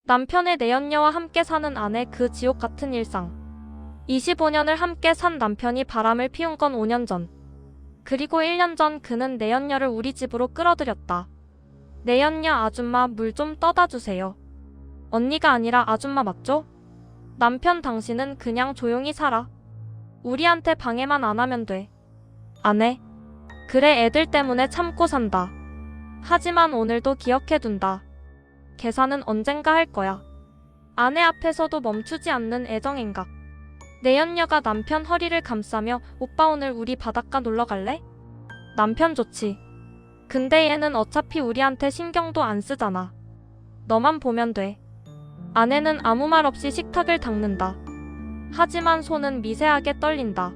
남편의 내연녀와 함께 사는 아내, 그 지옥 같은 일상. 25년을 함께 산 남편이 바람을 피운 건 5년 전. 그리고 1년 전 그는 내연녀를 우리 집으로 끌어들였다. 내연녀 아줌마, 물 좀 떠다 주세요. 언니가 아니라 아줌마 맞죠? 남편, 당신은 그냥 조용히 살아. 우리한테 방해만 안 하면 돼. 아내. 그래, 애들 때문에 참고 산다. 하지만 오늘도 기억해둔다. 계산은 언젠가 할 거야. 아내 앞에서도 멈추지 않는 애정행각. 내연녀가 남편 허리를 감싸며 오빠, 오늘 우리 바닷가 놀러 갈래? 남편, 좋지. 근데 얘는 어차피 우리한테 신경도 안 쓰잖아. 너만 보면 돼. 아내는 아무 말 없이 식탁을 닦는다. 하지만 손은 미세하게 떨린다.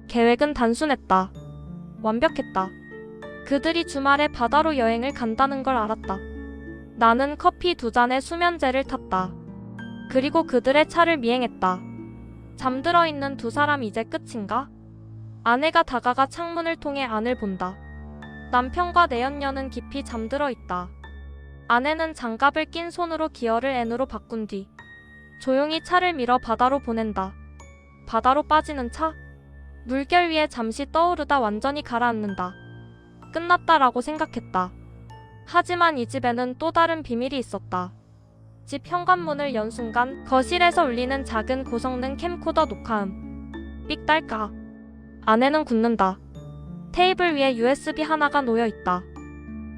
계획은 단순했다. 완벽했다. 그들이 주말에 바다로 여행을 간다는 걸 알았다. 나는 커피 2잔에 수면제를 탔다. 그리고 그들의 차를 미행했다. 잠들어 있는 두 사람, 이제 끝인가? 아내가 다가가 창문을 통해 안을 본다. 남편과 내연녀는 깊이 잠들어 있다. 아내는 장갑을 낀 손으로 기어를 N으로 바꾼 뒤 조용히 차를 밀어 바다로 보낸다. 바다로 빠지는 차. 물결 위에 잠시 떠오르다 완전히 가라앉는다. 끝났다라고 생각했다. 하지만 이 집에는 또 다른 비밀이 있었다. 집 현관문을 연 순간 거실에서 울리는 작은 고성능 캠코더 녹화음. 삑 딸까. 아내는 굳는다. 테이블 위에 USB 하나가 놓여 있다.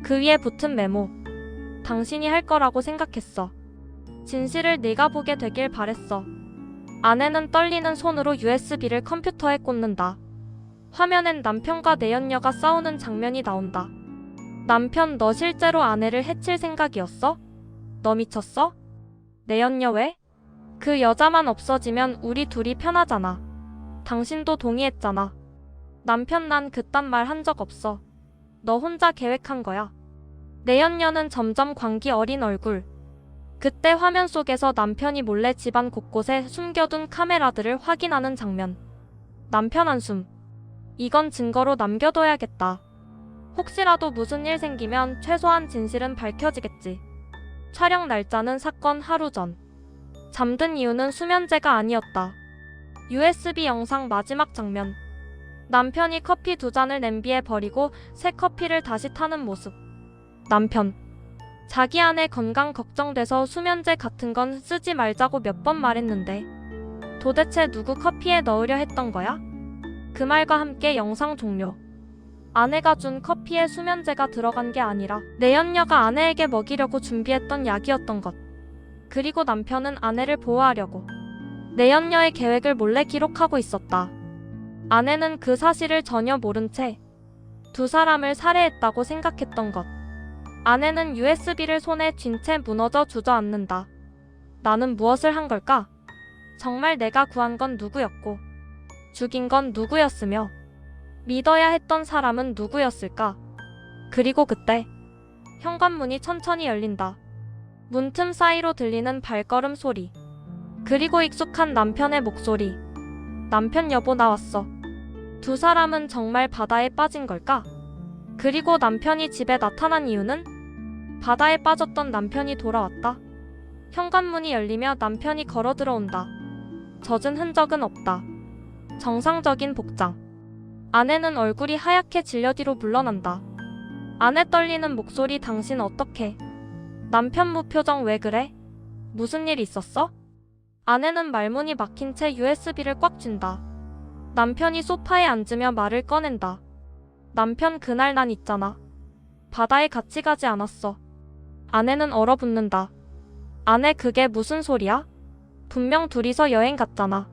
그 위에 붙은 메모. 당신이 할 거라고 생각했어. 진실을 네가 보게 되길 바랬어. 아내는 떨리는 손으로 USB를 컴퓨터에 꽂는다. 화면엔 남편과 내연녀가 싸우는 장면이 나온다. 남편, 너 실제로 아내를 해칠 생각이었어? 너 미쳤어? 내연녀 왜? 그 여자만 없어지면 우리 둘이 편하잖아. 당신도 동의했잖아. 남편, 난 그딴 말 한 적 없어. 너 혼자 계획한 거야. 내연녀는 점점 광기 어린 얼굴. 그때 화면 속에서 남편이 몰래 집안 곳곳에 숨겨둔 카메라들을 확인하는 장면. 남편 한숨. 이건 증거로 남겨둬야겠다. 혹시라도 무슨 일 생기면 최소한 진실은 밝혀지겠지. 촬영 날짜는 사건 하루 전. 잠든 이유는 수면제가 아니었다. USB 영상 마지막 장면. 남편이 커피 2잔을 냄비에 버리고 새 커피를 다시 타는 모습. 남편. 자기 아내 건강 걱정돼서 수면제 같은 건 쓰지 말자고 몇 번 말했는데 도대체 누구 커피에 넣으려 했던 거야? 그 말과 함께 영상 종료. 아내가 준 커피에 수면제가 들어간 게 아니라 내연녀가 아내에게 먹이려고 준비했던 약이었던 것. 그리고 남편은 아내를 보호하려고 내연녀의 계획을 몰래 기록하고 있었다. 아내는 그 사실을 전혀 모른 채 두 사람을 살해했다고 생각했던 것. 아내는 USB를 손에 쥔 채 무너져 주저앉는다. 나는 무엇을 한 걸까? 정말 내가 구한 건 누구였고 죽인 건 누구였으며 믿어야 했던 사람은 누구였을까? 그리고 그때 현관문이 천천히 열린다. 문틈 사이로 들리는 발걸음 소리. 그리고 익숙한 남편의 목소리. 남편, 여보, 나왔어. 두 사람은 정말 바다에 빠진 걸까? 그리고 남편이 집에 나타난 이유는? 바다에 빠졌던 남편이 돌아왔다. 현관문이 열리며 남편이 걸어 들어온다. 젖은 흔적은 없다. 정상적인 복장. 아내는 얼굴이 하얗게 질려 뒤로 물러난다. 아내 떨리는 목소리, 당신 어떡해? 남편 무표정, 왜 그래? 무슨 일 있었어? 아내는 말문이 막힌 채 USB를 꽉 쥔다. 남편이 소파에 앉으며 말을 꺼낸다. 남편, 그날 난 있잖아. 바다에 같이 가지 않았어. 아내는 얼어붙는다. 아내, 그게 무슨 소리야? 분명 둘이서 여행 갔잖아.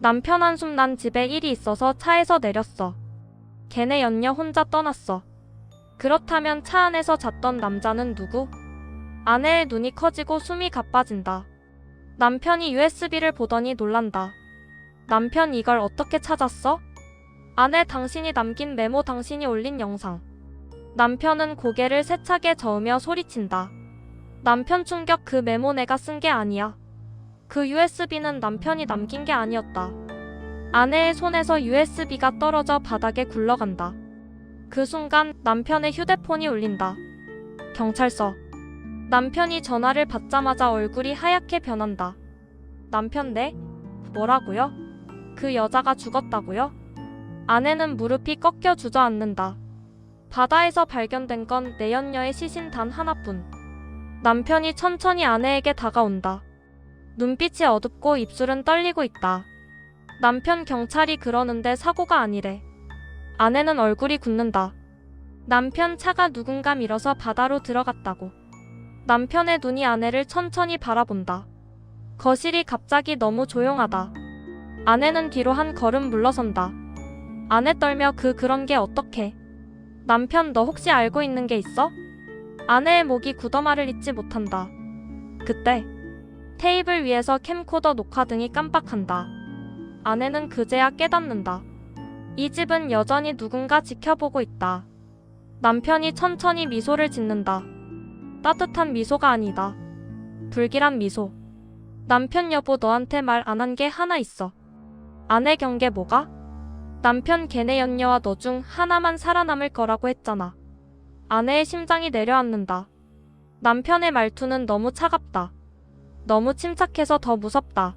남편 한숨. 난 집에 일이 있어서 차에서 내렸어. 걔네 연녀 혼자 떠났어. 그렇다면 차 안에서 잤던 남자는 누구? 아내의 눈이 커지고 숨이 가빠진다. 남편이 USB를 보더니 놀란다. 남편, 이걸 어떻게 찾았어? 아내, 당신이 남긴 메모, 당신이 올린 영상. 남편은 고개를 세차게 저으며 소리친다. 남편 충격, 그 메모 내가 쓴 게 아니야. 그 USB는 남편이 남긴 게 아니었다. 아내의 손에서 USB가 떨어져 바닥에 굴러간다. 그 순간 남편의 휴대폰이 울린다. 경찰서. 남편이 전화를 받자마자 얼굴이 하얗게 변한다. 남편 네? 뭐라고요? 그 여자가 죽었다고요? 아내는 무릎이 꺾여 주저앉는다. 바다에서 발견된 건 내연녀의 시신 단 하나뿐. 남편이 천천히 아내에게 다가온다. 눈빛이 어둡고 입술은 떨리고 있다. 남편 경찰이 그러는데 사고가 아니래. 아내는 얼굴이 굳는다. 남편 차가 누군가 밀어서 바다로 들어갔다고. 남편의 눈이 아내를 천천히 바라본다. 거실이 갑자기 너무 조용하다. 아내는 뒤로 한 걸음 물러선다. 아내 떨며 그런 게 어떡해. 남편 너 혹시 알고 있는 게 있어? 아내의 목이 굳어 말을 잇지 못한다. 그때 테이블 위에서 캠코더 녹화등이 깜빡한다. 아내는 그제야 깨닫는다. 이 집은 여전히 누군가 지켜보고 있다. 남편이 천천히 미소를 짓는다. 따뜻한 미소가 아니다. 불길한 미소. 남편 여보 너한테 말 안 한 게 하나 있어. 아내 경계 뭐가? 남편 걔네 연녀와 너 중 하나만 살아남을 거라고 했잖아. 아내의 심장이 내려앉는다. 남편의 말투는 너무 차갑다. 너무 침착해서 더 무섭다.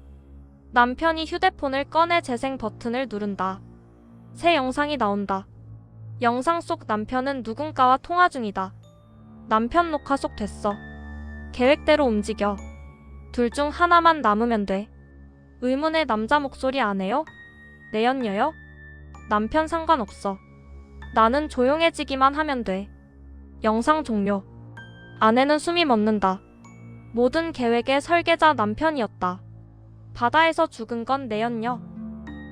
남편이 휴대폰을 꺼내 재생 버튼을 누른다. 새 영상이 나온다. 영상 속 남편은 누군가와 통화 중이다. 남편 녹화 속 됐어. 계획대로 움직여. 둘 중 하나만 남으면 돼. 의문의 남자 목소리 아내요? 내연녀요? 남편 상관없어. 나는 조용해지기만 하면 돼. 영상 종료. 아내는 숨이 멎는다. 모든 계획의 설계자 남편이었다. 바다에서 죽은 건 내연녀.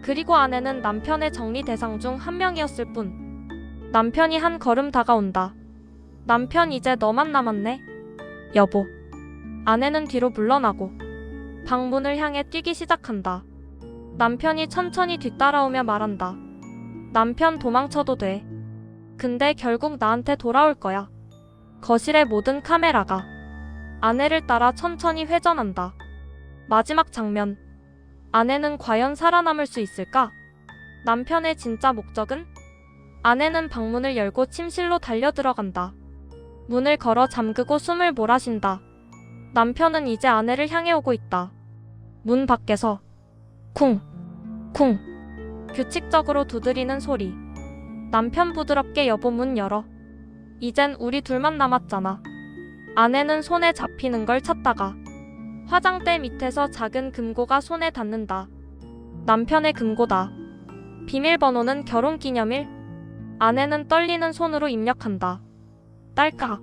그리고 아내는 남편의 정리 대상 중 한 명이었을 뿐. 남편이 한 걸음 다가온다. 남편 이제 너만 남았네. 여보. 아내는 뒤로 물러나고 방문을 향해 뛰기 시작한다. 남편이 천천히 뒤따라오며 말한다. 남편 도망쳐도 돼. 근데 결국 나한테 돌아올 거야. 거실의 모든 카메라가 아내를 따라 천천히 회전한다. 마지막 장면. 아내는 과연 살아남을 수 있을까? 남편의 진짜 목적은? 아내는 방문을 열고 침실로 달려들어간다. 문을 걸어 잠그고 숨을 몰아쉰다. 남편은 이제 아내를 향해 오고 있다. 문 밖에서 쿵, 쿵 규칙적으로 두드리는 소리. 남편 부드럽게 여보 문 열어. 이젠 우리 둘만 남았잖아. 아내는 손에 잡히는 걸 찾다가 화장대 밑에서 작은 금고가 손에 닿는다. 남편의 금고다. 비밀번호는 결혼기념일. 아내는 떨리는 손으로 입력한다. 딸깍.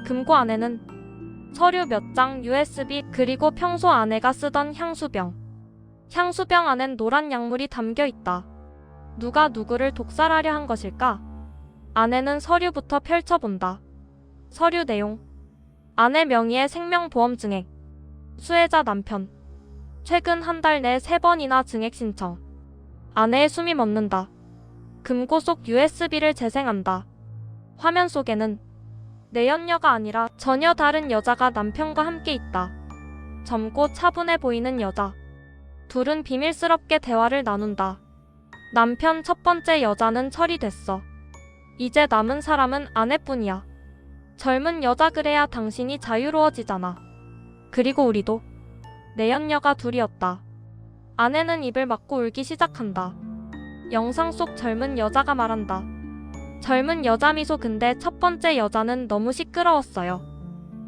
금고 안에는 서류 몇 장, USB, 그리고 평소 아내가 쓰던 향수병. 향수병 안엔 노란 약물이 담겨 있다. 누가 누구를 독살하려 한 것일까? 아내는 서류부터 펼쳐본다. 서류 내용. 아내 명의의 생명보험 증액. 수혜자 남편. 최근 한 달 내 3번이나 증액 신청. 아내의 숨이 멎는다. 금고 속 USB를 재생한다. 화면 속에는 내연녀가 아니라 전혀 다른 여자가 남편과 함께 있다. 젊고 차분해 보이는 여자. 둘은 비밀스럽게 대화를 나눈다. 남편 첫 번째 여자는 처리됐어. 이제 남은 사람은 아내뿐이야. 젊은 여자 그래야 당신이 자유로워지잖아. 그리고 우리도. 내연녀가 둘이었다. 아내는 입을 막고 울기 시작한다. 영상 속 젊은 여자가 말한다. 젊은 여자 미소 근데 첫 번째 여자는 너무 시끄러웠어요.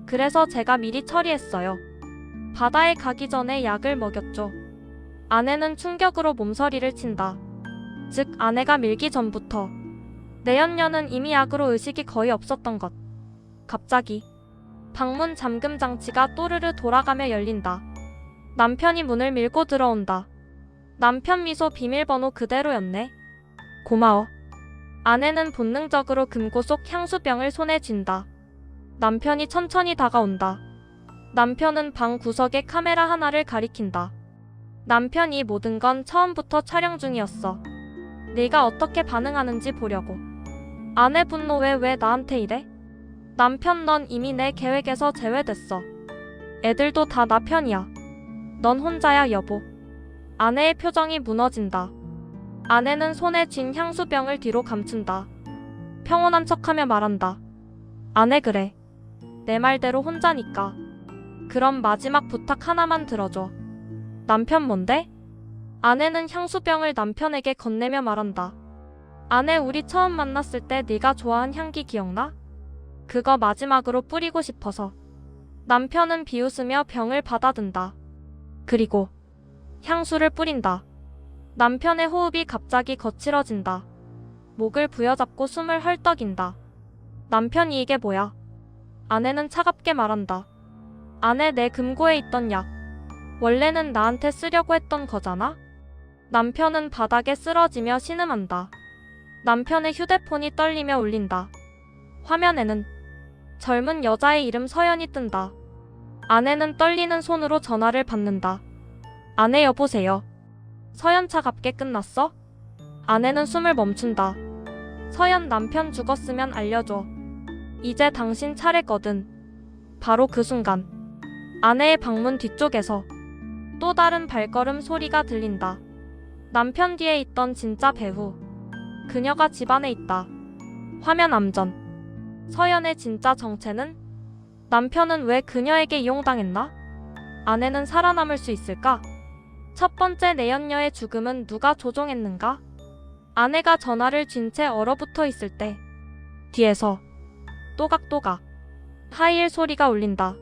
그래서 제가 미리 처리했어요. 바다에 가기 전에 약을 먹였죠. 아내는 충격으로 몸서리를 친다. 즉 아내가 밀기 전부터. 내연녀는 이미 약으로 의식이 거의 없었던 것. 갑자기 방문 잠금 장치가 또르르 돌아가며 열린다. 남편이 문을 밀고 들어온다. 남편 미소 비밀번호 그대로였네. 고마워. 아내는 본능적으로 금고 속 향수병을 손에 쥔다. 남편이 천천히 다가온다. 남편은 방 구석에 카메라 하나를 가리킨다. 남편 이 모든 건 처음부터 촬영 중이었어. 네가 어떻게 반응하는지 보려고. 아내 분노 왜 나한테 이래? 남편 넌 이미 내 계획에서 제외됐어. 애들도 다 나 편이야. 넌 혼자야 여보. 아내의 표정이 무너진다. 아내는 손에 쥔 향수병을 뒤로 감춘다. 평온한 척하며 말한다. 아내 그래. 내 말대로 혼자니까. 그럼 마지막 부탁 하나만 들어줘. 남편 뭔데? 아내는 향수병을 남편에게 건네며 말한다. 아내, 우리 처음 만났을 때 네가 좋아한 향기 기억나? 그거 마지막으로 뿌리고 싶어서. 남편은 비웃으며 병을 받아든다. 그리고 향수를 뿌린다. 남편의 호흡이 갑자기 거칠어진다. 목을 부여잡고 숨을 헐떡인다. 남편이 이게 뭐야? 아내는 차갑게 말한다. 아내, 내 금고에 있던 약. 원래는 나한테 쓰려고 했던 거잖아? 남편은 바닥에 쓰러지며 신음한다. 남편의 휴대폰이 떨리며 울린다. 화면에는 젊은 여자의 이름 서연이 뜬다. 아내는 떨리는 손으로 전화를 받는다. 아내, 여보세요. 서연, 차갑게 끝났어? 아내는 숨을 멈춘다. 서연, 남편 죽었으면 알려줘. 이제 당신 차례거든. 바로 그 순간 아내의 방문 뒤쪽에서 또 다른 발걸음 소리가 들린다. 남편 뒤에 있던 진짜 배우. 그녀가 집안에 있다. 화면 암전. 서연의 진짜 정체는? 남편은 왜 그녀에게 이용당했나? 아내는 살아남을 수 있을까? 첫 번째 내연녀의 죽음은 누가 조종했는가? 아내가 전화를 쥔 채 얼어붙어 있을 때 뒤에서 또각또각 하이힐 소리가 울린다.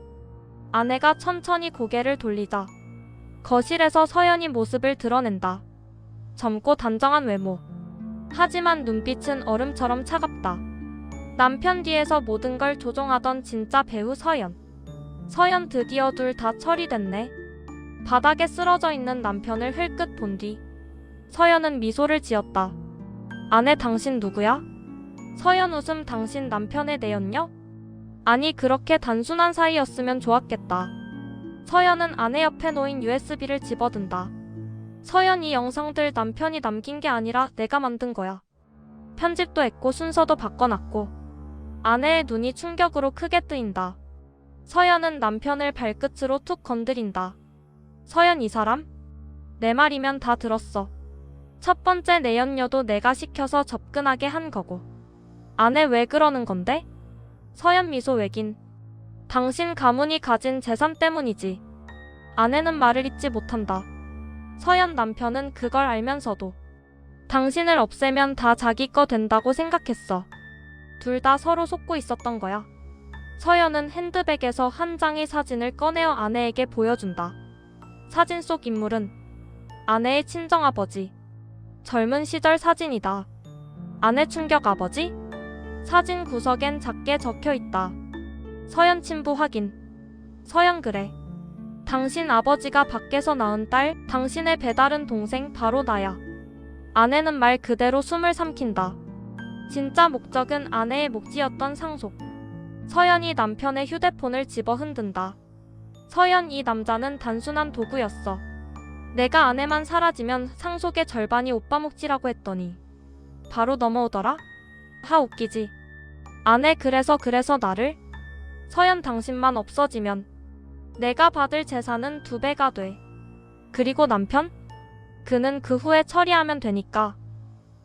아내가 천천히 고개를 돌리자 거실에서 서연이 모습을 드러낸다. 젊고 단정한 외모. 하지만 눈빛은 얼음처럼 차갑다. 남편 뒤에서 모든 걸 조종하던 진짜 배우 서연. 서연, 드디어 둘 다 처리됐네. 바닥에 쓰러져 있는 남편을 흘끗 본 뒤 서연은 미소를 지었다. 아내, 당신 누구야? 서연 웃음. 당신 남편의 내연녀? 아니, 그렇게 단순한 사이였으면 좋았겠다. 서연은 아내 옆에 놓인 USB를 집어든다. 서연, 이 영상들 남편이 남긴 게 아니라 내가 만든 거야. 편집도 했고 순서도 바꿔놨고. 아내의 눈이 충격으로 크게 뜨인다. 서연은 남편을 발끝으로 툭 건드린다. 서연, 이 사람? 내 말이면 다 들었어. 첫 번째 내연녀도 내가 시켜서 접근하게 한 거고. 아내, 왜 그러는 건데? 서연, 미소 외긴. 당신 가문이 가진 재산 때문이지. 아내는 말을 잇지 못한다. 서연, 남편은 그걸 알면서도 당신을 없애면 다 자기 거 된다고 생각했어. 둘 다 서로 속고 있었던 거야. 서연은 핸드백에서 한 장의 사진을 꺼내어 아내에게 보여준다. 사진 속 인물은 아내의 친정아버지. 젊은 시절 사진이다. 아내 충격. 아버지? 사진 구석엔 작게 적혀있다. 서연, 친부 확인. 서연, 그래. 당신 아버지가 밖에서 낳은 딸, 당신의 배다른 동생, 바로 나야. 아내는 말 그대로 숨을 삼킨다. 진짜 목적은 아내의 목지였던 상속. 서연이 남편의 휴대폰을 집어 흔든다. 서연, 이 남자는 단순한 도구였어. 내가 아내만 사라지면 상속의 절반이 오빠 몫이라고 했더니 바로 넘어오더라? 하, 웃기지. 아내, 그래서 나를? 서연, 당신만 없어지면 내가 받을 재산은 2배가 돼. 그리고 남편? 그는 그 후에 처리하면 되니까.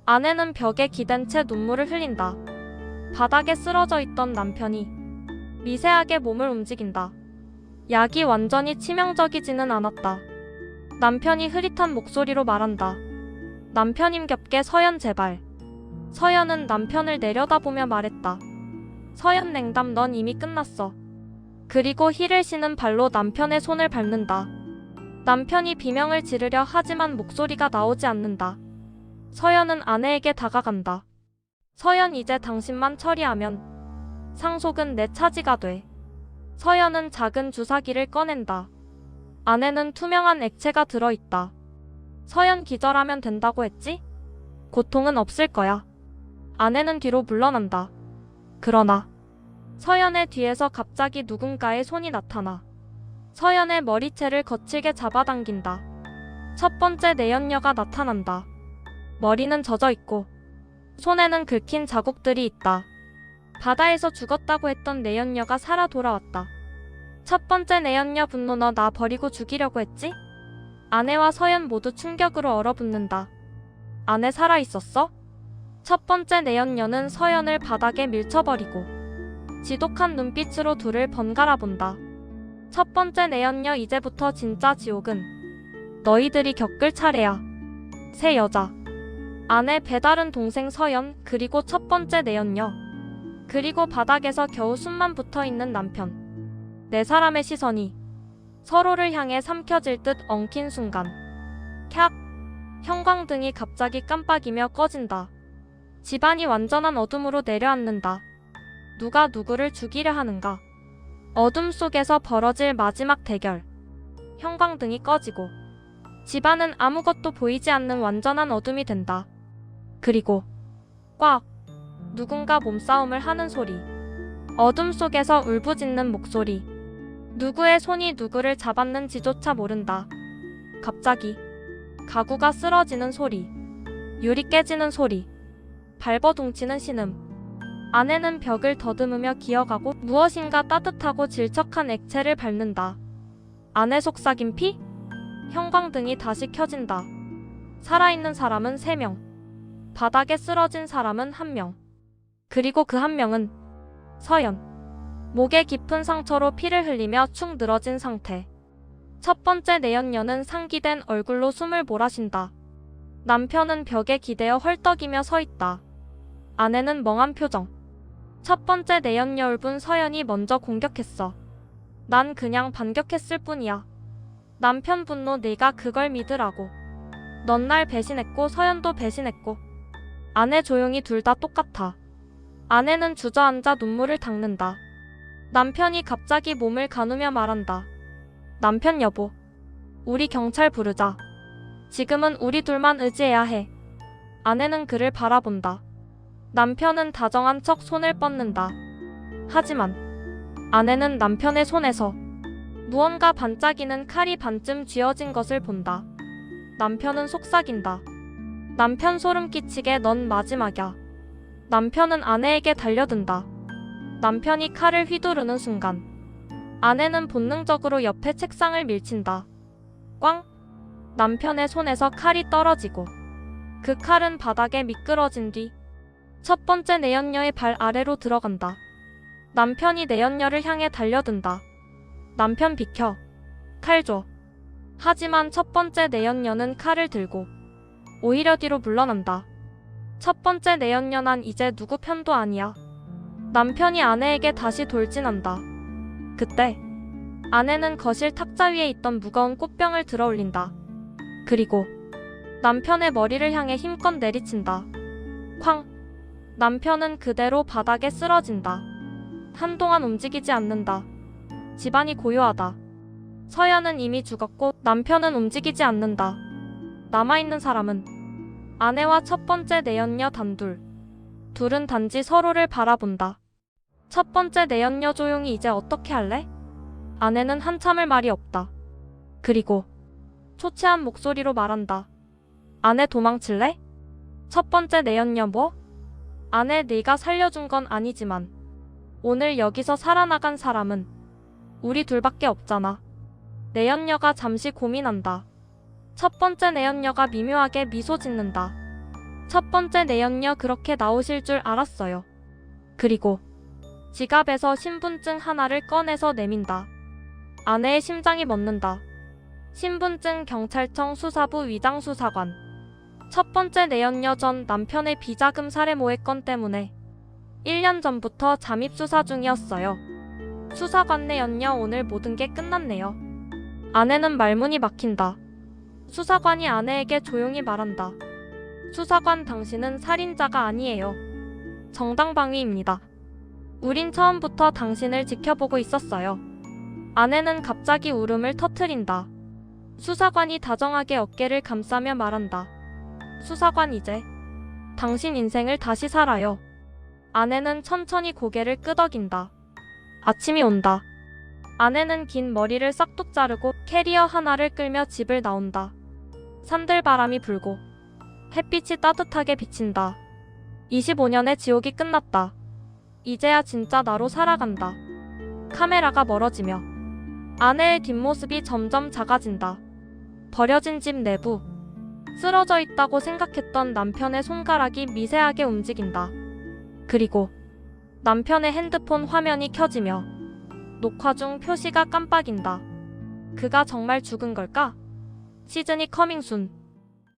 아내는 벽에 기댄 채 눈물을 흘린다. 바닥에 쓰러져 있던 남편이 미세하게 몸을 움직인다. 약이 완전히 치명적이지는 않았다. 남편이 흐릿한 목소리로 말한다. 남편 힘겹게, 서연, 제발. 서연은 남편을 내려다보며 말했다. 서연, 냉담. 넌 이미 끝났어. 그리고 힐을 신은 발로 남편의 손을 밟는다. 남편이 비명을 지르려 하지만 목소리가 나오지 않는다. 서연은 아내에게 다가간다. 서연, 이제 당신만 처리하면 상속은 내 차지가 돼. 서연은 작은 주사기를 꺼낸다. 안에는 투명한 액체가 들어있다. 서연, 기절하면 된다고 했지? 고통은 없을 거야. 아내는 뒤로 물러난다. 그러나 서연의 뒤에서 갑자기 누군가의 손이 나타나 서연의 머리채를 거칠게 잡아당긴다. 첫 번째 내연녀가 나타난다. 머리는 젖어있고 손에는 긁힌 자국들이 있다. 바다에서 죽었다고 했던 내연녀가 살아 돌아왔다. 첫 번째 내연녀 분노. 너 나 버리고 죽이려고 했지? 아내와 서연 모두 충격으로 얼어붙는다. 아내 살아있었어? 첫 번째 내연녀는 서연을 바닥에 밀쳐버리고 지독한 눈빛으로 둘을 번갈아 본다. 첫 번째 내연녀, 이제부터 진짜 지옥은 너희들이 겪을 차례야. 새 여자. 아내 배다른 동생 서연, 그리고 첫 번째 내연녀. 그리고 바닥에서 겨우 숨만 붙어있는 남편. 네 사람의 시선이 서로를 향해 삼켜질 듯 엉킨 순간. 캬! 형광등이 갑자기 깜빡이며 꺼진다. 집안이 완전한 어둠으로 내려앉는다. 누가 누구를 죽이려 하는가? 어둠 속에서 벌어질 마지막 대결. 형광등이 꺼지고 집안은 아무것도 보이지 않는 완전한 어둠이 된다. 그리고 꽉! 누군가 몸싸움을 하는 소리. 어둠 속에서 울부짖는 목소리. 누구의 손이 누구를 잡았는지조차 모른다. 갑자기 가구가 쓰러지는 소리. 유리 깨지는 소리. 발버둥치는 신음. 아내는 벽을 더듬으며 기어가고 무엇인가 따뜻하고 질척한 액체를 밟는다. 아내 속삭임 피? 형광등이 다시 켜진다. 살아있는 사람은 3명. 바닥에 쓰러진 사람은 1명. 그리고 그 1명은 서연. 목에 깊은 상처로 피를 흘리며 축 늘어진 상태. 첫 번째 내연녀는 상기된 얼굴로 숨을 몰아쉰다. 남편은 벽에 기대어 헐떡이며 서 있다. 아내는 멍한 표정. 첫 번째 내연녀 울분 서연이 먼저 공격했어. 난 그냥 반격했을 뿐이야. 남편 분노, 네가 그걸 믿으라고. 넌 날 배신했고 서연도 배신했고. 아내 조용히, 둘 다 똑같아. 아내는 주저앉아 눈물을 닦는다. 남편이 갑자기 몸을 가누며 말한다. 남편 여보, 우리 경찰 부르자. 지금은 우리 둘만 의지해야 해. 아내는 그를 바라본다. 남편은 다정한 척 손을 뻗는다. 하지만 아내는 남편의 손에서 무언가 반짝이는 칼이 반쯤 쥐어진 것을 본다. 남편은 속삭인다. 남편 소름 끼치게, 넌 마지막이야. 남편은 아내에게 달려든다. 남편이 칼을 휘두르는 순간 아내는 본능적으로 옆에 책상을 밀친다. 꽝! 남편의 손에서 칼이 떨어지고 그 칼은 바닥에 미끄러진 뒤 첫 번째 내연녀의 발 아래로 들어간다. 남편이 내연녀를 향해 달려든다. 남편 비켜. 칼 줘. 하지만 첫 번째 내연녀는 칼을 들고 오히려 뒤로 물러난다. 첫 번째 내연녀, 난 이제 누구 편도 아니야. 남편이 아내에게 다시 돌진한다. 그때 아내는 거실 탁자 위에 있던 무거운 꽃병을 들어 올린다. 그리고 남편의 머리를 향해 힘껏 내리친다. 쾅! 남편은 그대로 바닥에 쓰러진다. 한동안 움직이지 않는다. 집안이 고요하다. 서연은 이미 죽었고 남편은 움직이지 않는다. 남아있는 사람은 아내와 첫 번째 내연녀 단둘. 둘은 단지 서로를 바라본다. 첫 번째 내연녀, 조용히, 이제 어떻게 할래? 아내는 한참을 말이 없다. 그리고 초췌한 목소리로 말한다. 아내 도망칠래? 첫 번째 내연녀, 뭐? 아내, 네가 살려준 건 아니지만 오늘 여기서 살아나간 사람은 우리 둘밖에 없잖아. 내연녀가 잠시 고민한다. 첫 번째 내연녀가 미묘하게 미소 짓는다. 첫 번째 내연녀, 그렇게 나오실 줄 알았어요. 그리고 지갑에서 신분증 하나를 꺼내서 내민다. 아내의 심장이 멎는다. 신분증, 경찰청 수사부 위장수사관. 첫 번째 내연녀, 전 남편의 비자금 살해 모해건 때문에 1년 전부터 잠입수사 중이었어요. 수사관 내연녀, 오늘 모든 게 끝났네요. 아내는 말문이 막힌다. 수사관이 아내에게 조용히 말한다. 수사관, 당신은 살인자가 아니에요. 정당방위입니다. 우린 처음부터 당신을 지켜보고 있었어요. 아내는 갑자기 울음을 터뜨린다. 수사관이 다정하게 어깨를 감싸며 말한다. 수사관, 이제 당신 인생을 다시 살아요. 아내는 천천히 고개를 끄덕인다. 아침이 온다. 아내는 긴 머리를 싹둑 자르고 캐리어 하나를 끌며 집을 나온다. 산들바람이 불고 햇빛이 따뜻하게 비친다. 25년의 지옥이 끝났다. 이제야 진짜 나로 살아간다. 카메라가 멀어지며 아내의 뒷모습이 점점 작아진다. 버려진 집 내부. 쓰러져 있다고 생각했던 남편의 손가락이 미세하게 움직인다. 그리고 남편의 핸드폰 화면이 켜지며 녹화 중 표시가 깜빡인다. 그가 정말 죽은 걸까? 시즌이 커밍순.